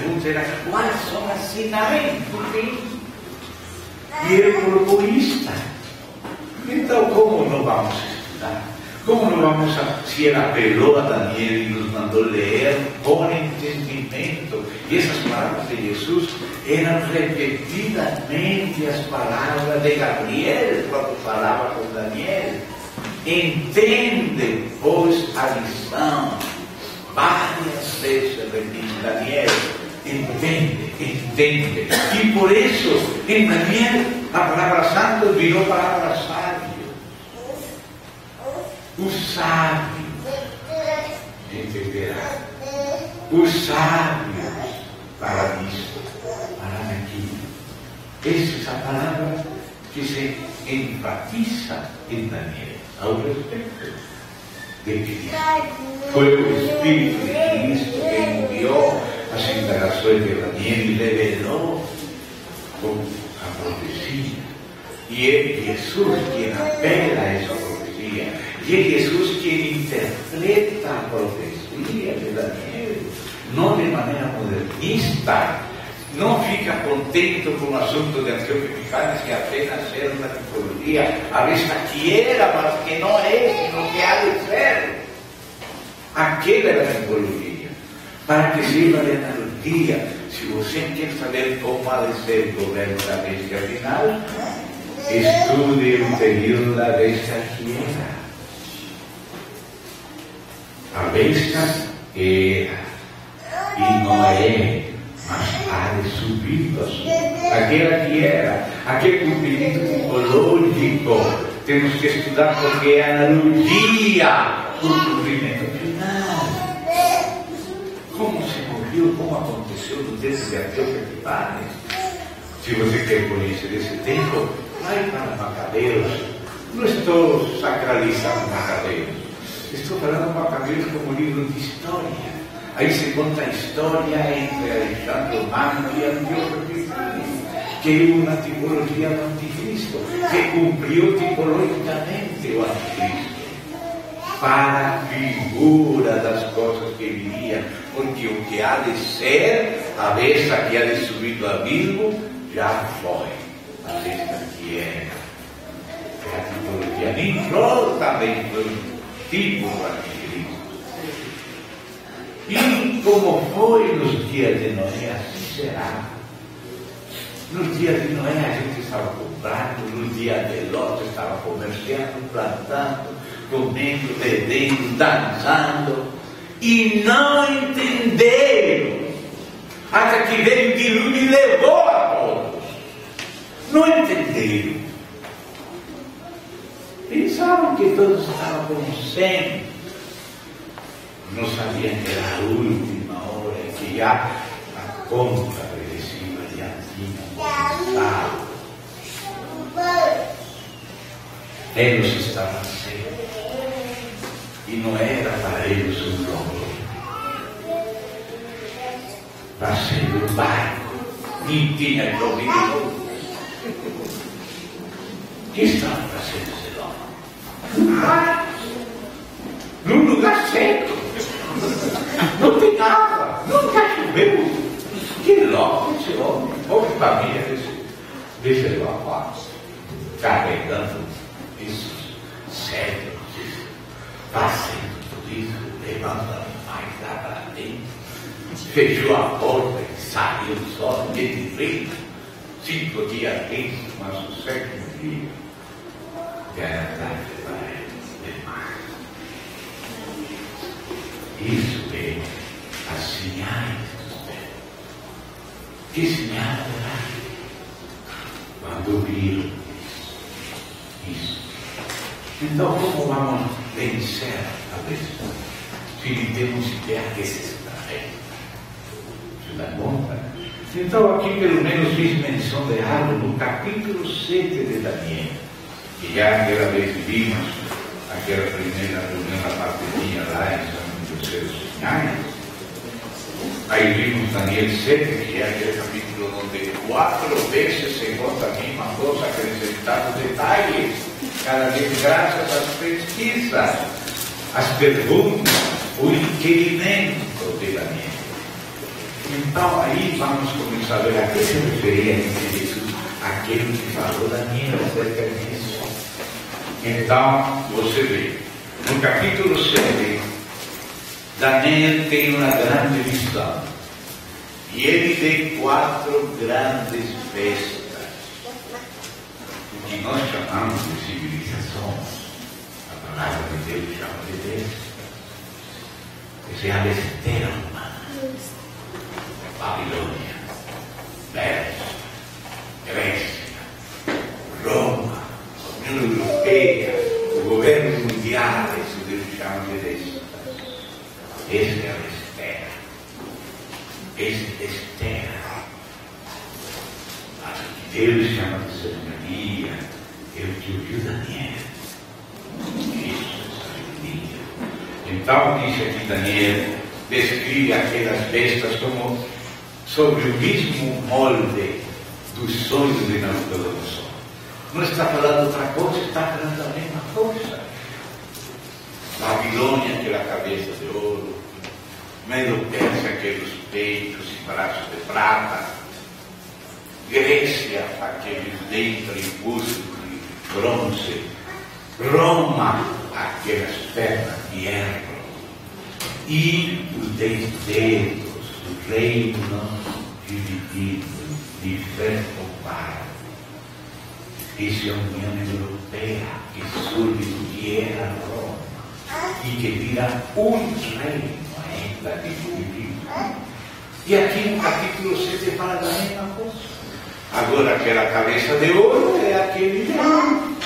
pergunta era: quais são os sinais do fim? E ele colocou isto. Então, como não vamos estudar? Como não vamos, se ele apelou a Daniel e nos mandou ler com entendimento? E essas palavras de Jesus eram repetidamente as palavras de Gabriel quando falava com Daniel. Entende, pois, a lição. Várias vezes repite Daniel. Entende. E por isso, em Daniel, a palavra santo virou palavra sábio. O sábio entenderá. Os sábios para isso, para aquilo. Essa é a palavra que se enfatiza em Daniel ao respeito de Cristo. Foi o Espírito de Cristo que enviou as indagações de Daniel e revelou a profecia. E é Jesus quem apela a essa profecia. E é Jesus quem interpreta a profecia de Daniel, não de maneira modernista. Não fica contente com o assunto de Antíoco Epífanes, que apenas era uma tipologia, a vista que era, mas que não é, sino que há de ser. Aquela era a tipologia. Para que sirva de analogia, se você quer saber como há de ser o governo da besta final, estude o período da besta que era. A besta era e não é, mas há de subir do assunto. Aquela que era, aquele cumprimento tipológico, temos que estudar porque é analogia do cumprimento final. Como se morreu, como aconteceu no tempo de Antíoco Epífanes. Se você quer conhecer esse tempo, vai para Macabeus. Não estou sacralizando Macabeus. Estou falando Macabeus como livro de história. Aí se conta a história entre Alexandre Magno e Antíoco Epífanes, que é uma tipologia do Anticristo, que cumpriu tipologicamente o Anticristo, para a figura das coisas que viriam, porque o que há de ser, a besta que há de subir do abismo, já foi, a besta que era. É a tipologia, nem flor também foi um tipo do Anticristo. E como foi nos dias de Noé, assim será. Nos dias de Noé a gente estava comprando, nos dias de Ló estava comerciando, plantando, comendo, bebendo, dançando, e não entenderam, até que veio o dilúvio e levou a todos. Não entenderam. Pensavam que todos estavam como sempre. Não sabiam que era a última hora, que já a conta regressiva já tinha começado. Eles estavam sempre. E não era para eles um problema. Para ser um barco. Nem tinha problema. O que estavam fazendo esse homem? Um barco. Num lugar seco. Não tem água, nunca choveu. Que louco esse homem, pobre família desse rapaz, carregando isso, sério, fazendo tudo isso, levando mais lá para dentro, fechou a porta e saiu só, de frio, 5 dias antes, mas o 7º dia, já era tarde para ele. Isso é as sinais dos tempos. Que sinal era? Quando viram isso. Então, como vamos vencer a besta? Se não temos ideia que se estratégia. Se dá conta? Então, aqui pelo menos fiz menção de algo no capítulo 7 de Daniel. Que já aquela vez vimos aquela primeira partezinha lá em São dos seus sinais. Aí vimos Daniel 7, que é aquele capítulo onde 4 vezes se conta a mesma coisa, acrescentando detalhes, cada vez graças às pesquisas, às perguntas, o inquirimento de Daniel. Então aí vamos começar a ver a que se referia em Jesus, aquele que falou Daniel acerca disso. Então, você vê, no capítulo 7, Daniel tem uma grande visão. E ele tem 4 grandes festas. O que nós chamamos de civilização, a palavra de Deus chama de besta. Essa é a besteira humana. Babilônia, Pérsia, Grécia, Roma, União Europeia, o governo mundial, isso Deus chama de besta. Essa é a besteira. Essa besteira. Mas o que Deus chama de sabedoria é o que ouviu Daniel. Isso é sabedoria. Então, diz aqui Daniel, descreve aquelas bestas como sobre o mesmo molde dos sonhos de Nabucodonosor. Não está falando outra coisa, está falando a mesma coisa. Babilônia, aquela cabeça de ouro, Medo-Pérsia, aqueles peitos e braços de prata, Grécia, aqueles dentro e busto de bronze, Roma, aquelas pernas de erro, e os 10 dedos do reino dividido, de ferro par. Isso é a União Europeia, que surge do que era Roma, e que vira um reino ainda dividido. E aqui no capítulo 7 fala da mesma coisa. Agora aquela cabeça de ouro é aquele leão,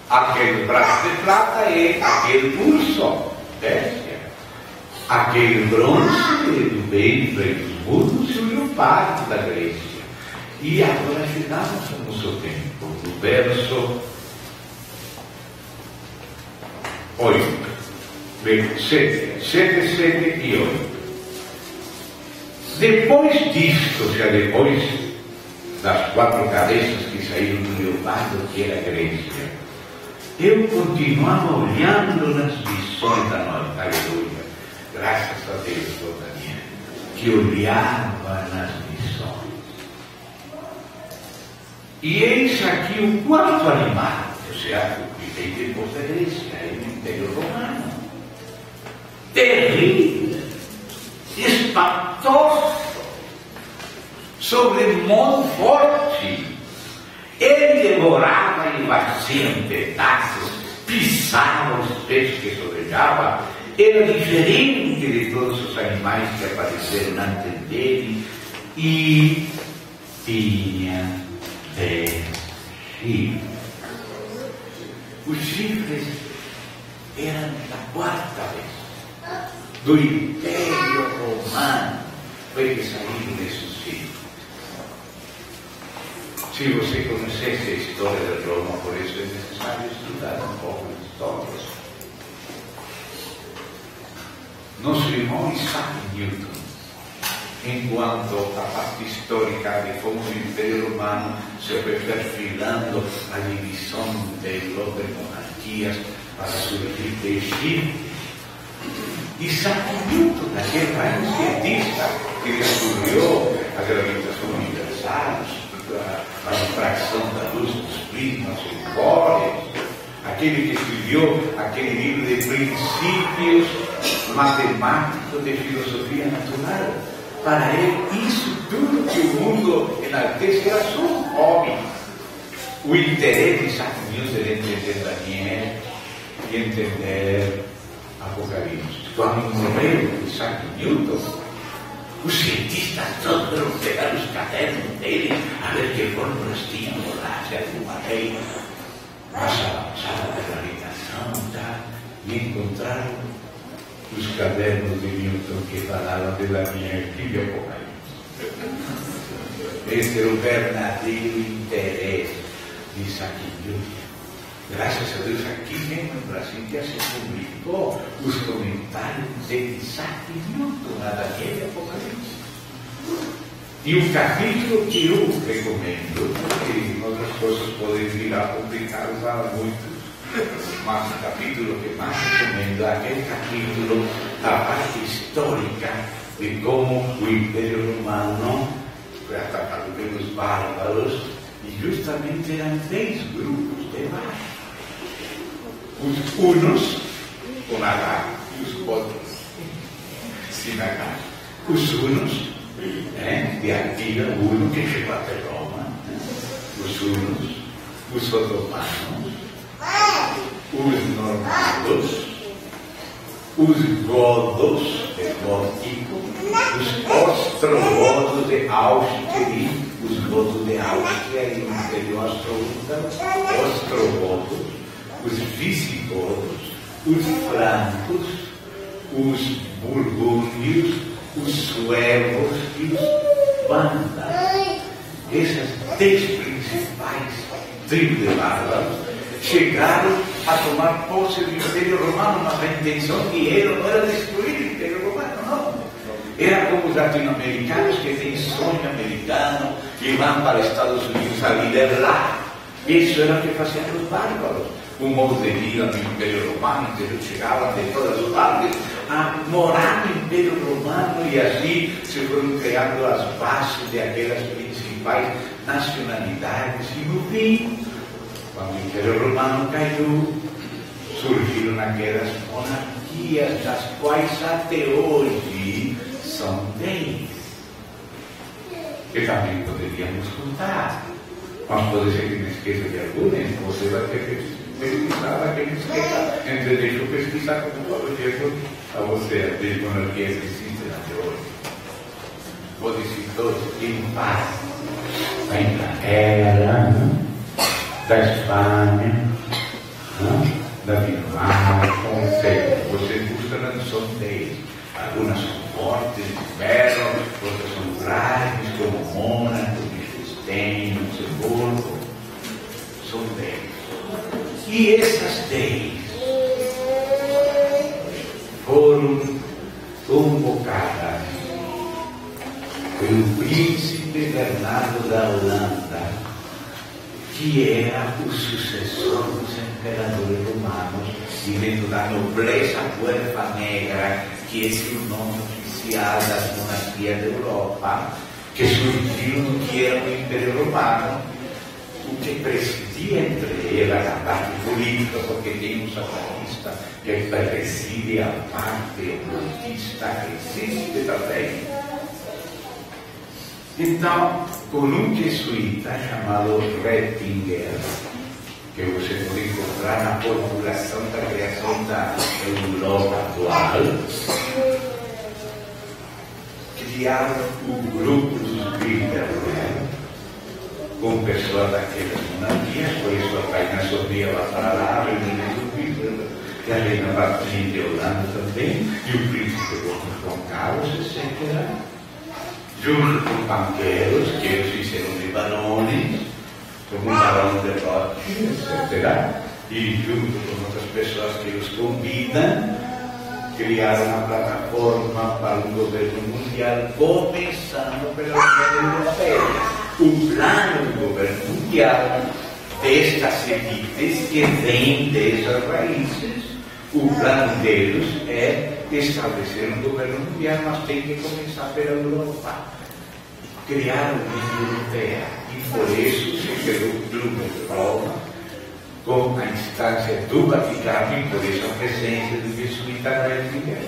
aquele braço de prata é aquele pulso, Pérsia, aquele bronze do ventre dos muros e o leopardo da Grécia. E agora chegamos ao nosso tempo, no verso 8. 7, 7 e 8. Depois disto, ou seja, depois das 4 cabeças que saíram do leopardo, que era a Grécia, eu continuava olhando nas visões da noite. Aleluia. Graças a Deus, ó Daniel, que olhava nas visões. E eis aqui o 4º animal, ou seja, o que vem depois da Grécia, é o Império Romano. Terrível, espantoso, sobremodo forte. Ele devorava e batia em pedaços, pisava os peixes que sobrejavam. Era diferente de todos os animais que apareceram antes dele e tinha 10 chifres. Os chifres eram da 4ª vez do Império Romano, foi que saíram desses filhos. Se você conhecesse a história de Roma, por isso é necessário estudar um pouco de história. Nosso irmão Isaac Newton, enquanto a parte histórica de como o Império Romano se foi perfilando a divisão de monarquias para surgir de Egito, Isaac Newton, naquele país cientista que descobriu a gravitação universal, a refração da luz dos prismas e cores, aquele que escreveu aquele livro de princípios matemáticos de filosofia natural. Para ele, isso tudo que o mundo enaltece era só um hobby. O interesse de Isaac Newton era entender Daniel e entender Apocalipse. Quando morreu Isaac Newton, os cientistas todos foram pegar os cadernos dele a ver que fórmulas tinham lá, se alguma lei mais avançada da gravitação, tá? E encontraram os cadernos de Newton que falavam de Daniel e de Apocalipse. Esse era o verdadeiro interesse de Isaac Newton. Graças a Deus, aqui mesmo no Brasil já se publicou os comentários de Isaac Newton a Daniel e Apocalipse. E um capítulo que eu recomendo, porque outras coisas podem vir a publicar para muitos, mas o capítulo que mais recomendo é aquele capítulo da parte histórica de como o Império Romano foi atacado pelos bárbaros e justamente eram 3 grupos de baixo. Os unos com H e os outros sem H. Os unos, de Atila, o uno que chegou até Roma, os hunos, os otomanos, os normandos, os godos de Gótico, os ostrogodos de Áustria, os godos de Áustria e o Império Ostrogodos, os visigodos, os francos, os burgúndios, os suevos e os vândalos. Essas 3 principais tribos de bárbaros chegaram a tomar posse do Império Romano, mas a intenção que não era destruir o Império Romano, não. Era como os latino-americanos que têm sonho americano e vão para os Estados Unidos a viver lá. Isso era o que faziam os bárbaros. O modo de vida no Império Romano, que eles chegavam de todas as partes a morar no Império Romano e assim se foram criando as bases de aquelas principais nacionalidades. E no fim, quando o Império Romano caiu, surgiram aquelas monarquias, das quais até hoje são 10, que também poderíamos contar. Mas pode ser que me esqueça de algumas, você vai ter que pesquisar aquele esqueça. Então deixa eu pesquisar como por exemplo a você as monarquias que existem até hoje. Pode ser todos em paz. Da Inglaterra, da Espanha, da Dinamarca, ou seja, você busca na são 10. Algumas são fortes, de ferro, outras são frágeis, como Mônaco, Liechtenstein, Luxemburgo. São 10. E essas 10 foram convocadas pelo príncipe Bernardo da Holanda, que era o sucessor dos imperadores romanos, e dentro da nobreza Puerta Negra, que esse é o nome oficial das monarquias da Europa, que surgiu no que era o Império Romano, o que presidia entre elas a parte política, porque tem um satanista que preside a parte ocultista que existe também. Então, com um jesuíta chamado Ratzinger, que você pode encontrar na formulação da criação da Europa atual, criaram o grupo dos Bilderberg, com pessoas daquelas monarquias, por isso a Rainha Sofia vai para lá, a reunião do Bilderberg, e a Reina Martins de Holanda também, e o príncipe João Carlos, etc. Junto com banqueiros, que eles fizeram de barões, como o barão de Rothschild, etc. E junto com outras pessoas que os convidam, criaram uma plataforma para um governo mundial, começando pela União Europeia. O plano do governo mundial destas elites que vêm dessas raízes, o plano deles é estabelecer um governo mundial, mas tem que começar pela Europa. Criar a União Europeia. E por isso se criou o Clube de Roma, com a instância do Vaticano, e por isso a presença do jesuíta Ratzinger.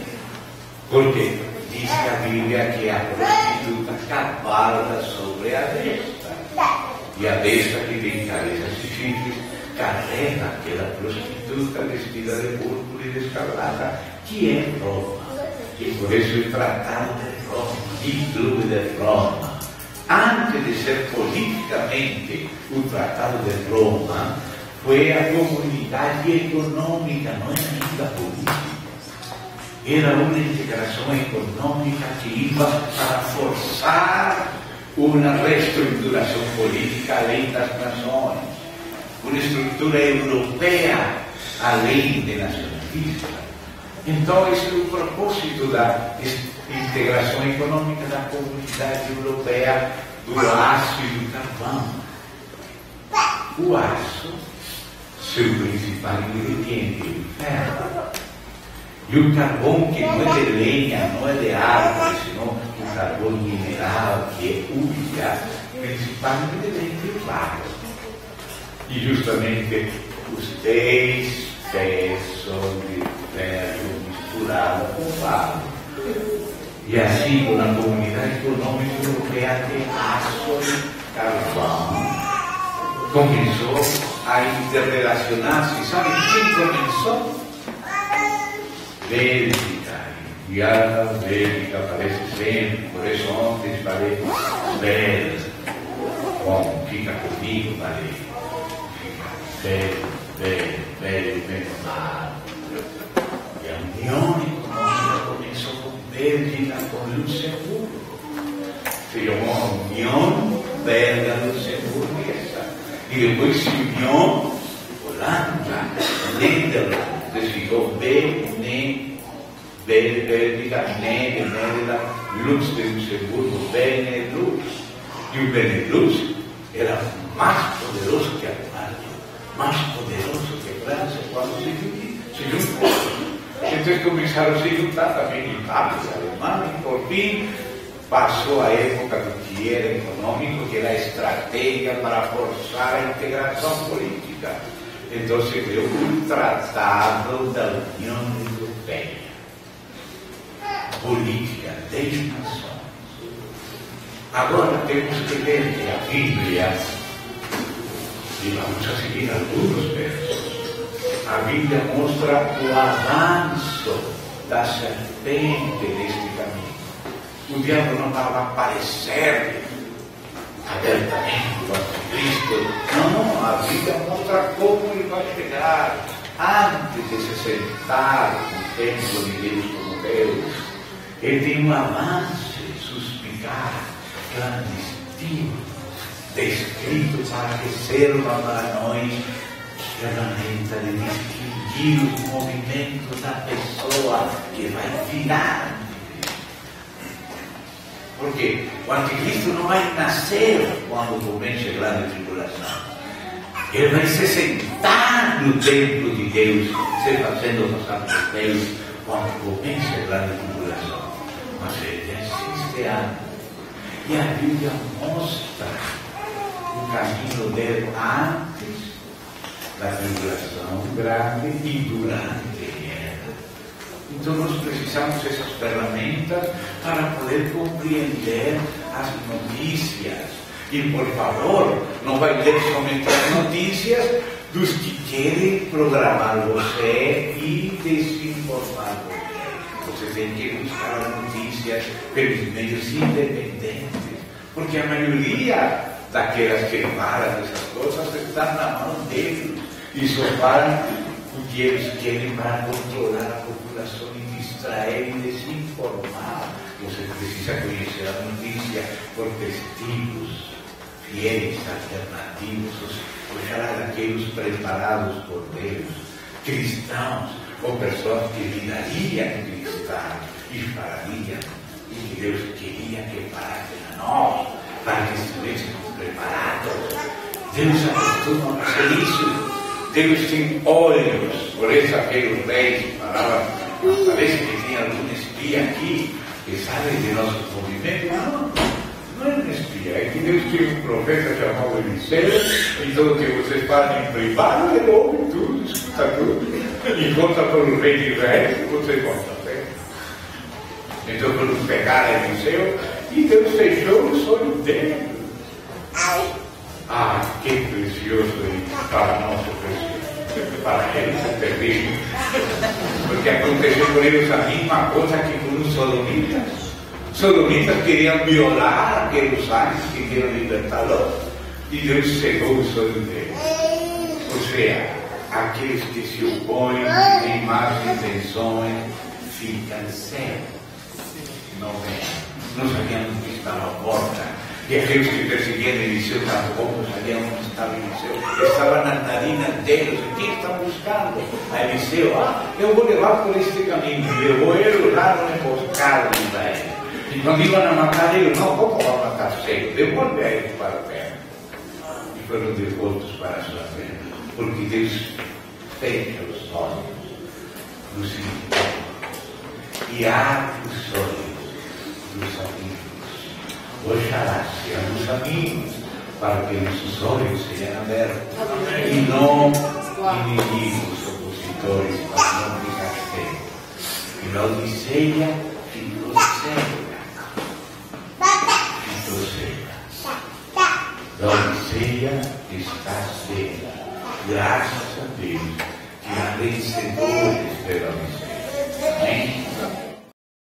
Porque diz a Bíblia que a prostituta cavalga sobre a besta. E a besta que tem cabeças e chifres carrega aquela prostituta vestida de púrpura e de escarlata, que é Roma. E por isso o Tratado de Roma e Clube de Roma, antes de ser politicamente o Tratado de Roma, foi a comunidade econômica, não era ainda política. Era uma integração econômica que ia para forçar uma reestruturação política além das nações, uma estrutura europeia além de nacionalista. Então, esse é o propósito da integração econômica da comunidade europeia, do aço e do carvão. O aço, seu principal ingrediente, o ferro. E o carvão que não é de lenha, não é de árvore, senão o carvão mineral, que é única, principalmente vem de barro. E justamente os 10 peços de ferro misturado com barro. E assim, na comunidade econômica europeia de aço e carvão, começou a interrelacionar-se. Sabe quem começou? Bélgica. E a Bélgica aparece sempre, por isso ontem falei Bel. Bom, fica comigo, falei. Bel, mal. E a União Econômica começou com Bélgica, com Luxemburgo. Se chamou União Belga-Luxemburguesa. E depois se uniu Holanda, Nederland, ficou Bélgica, Nederland, Lux de Luxemburgo, Benelux. E o Benelux era mais poderoso que a Alemanha, mais poderoso que a França quando se juntou. Então começaram a se juntar também Itália e Alemanha, e por fim passou a época do que era econômico, que era a estratégia para forçar a integração política. Então se deu o Tratado da União Europeia. Política 10 nações. Agora temos que ler que a Bíblia, e vamos a seguir alguns versos, a Bíblia mostra o avanço da serpente neste caminho. O diabo não vai aparecer abertamente o anticristo. Não, a Bíblia mostra como ele vai chegar antes de se sentar no templo de Deus como Deus. Ele tem um avance suspicaz, clandestino, descrito para que sirva para nós ferramenta de distinguir os movimentos da pessoa que vai virar. Porque o anticristo não vai nascer quando comece a grande tribulação. Ele vai se sentar no templo de Deus, se fazendo passar por Deus, quando comece a grande tribulação. Mas ele existe antes. E a Bíblia mostra o caminho dele antes da tribulação grande e durante ela. Então nós precisamos dessas ferramentas para poder compreender as notícias. E por favor, não vai ler somente as notícias dos que querem programar você e desinformar você. Você tem que buscar as notícias pelos meios independentes, porque a maioria daquelas que falam essas coisas estão na mão deles e só falam o que eles querem para controlar a população e distrair e desinformar. Você precisa conhecer a notícia por testigos fiéis, alternativos, daqueles preparados por Deus, cristãos ou pessoas que virariam cristãos e falariam o que Deus queria que falassem a nós, para que estivéssemos preparados. Deus acostuma a fazer isso. Deus tem olhos, por isso aqueles reis falavam, parece que tinha algum espia aqui que sabe de nossos movimentos. Não é um espia, é que Deus tem um profeta chamado Eliseu, então o que vocês fazem em privado, ele ouve tudo, escuta tudo, e conta para o rei de Israel, você conta. Então foram pegar Eliseu e Deus fechou os olhos dele. Ah, que precioso para nosso precioso. Para eles é terrível. Porque aconteceu com eles a mesma coisa que com os sodomitas. Os sodomitas queriam violar aqueles anjos que queriam libertá-los. E Deus cegou os olhos deles. Ou seja, aqueles que se opõem, que têm más intenções, ficam cegos. Não vem. Não sabiam que estava à porta. E aqueles que perseguiam Eliseu tampouco sabiam onde estava Eliseu. Estava nas narinas deles. O que estão buscando? A Eliseu, eu vou levar por este caminho. E levou ele lá no emboscado de Israel. E quando iam a matar ele, não, como vão matar cedo? Devolve a ele para a terra. E foram devoltos para a sua terra. Porque Deus fecha os olhos do significado. e abre os olhos dos amigos. Oxalá sejamos amigos, para que nossos olhos sejam abertos, e não inimigos, opositores, para não ficar cego. E Laodiceia ficou cega. Laodiceia está cega. Graças a Deus que há vencedores de Laodiceia. Amém?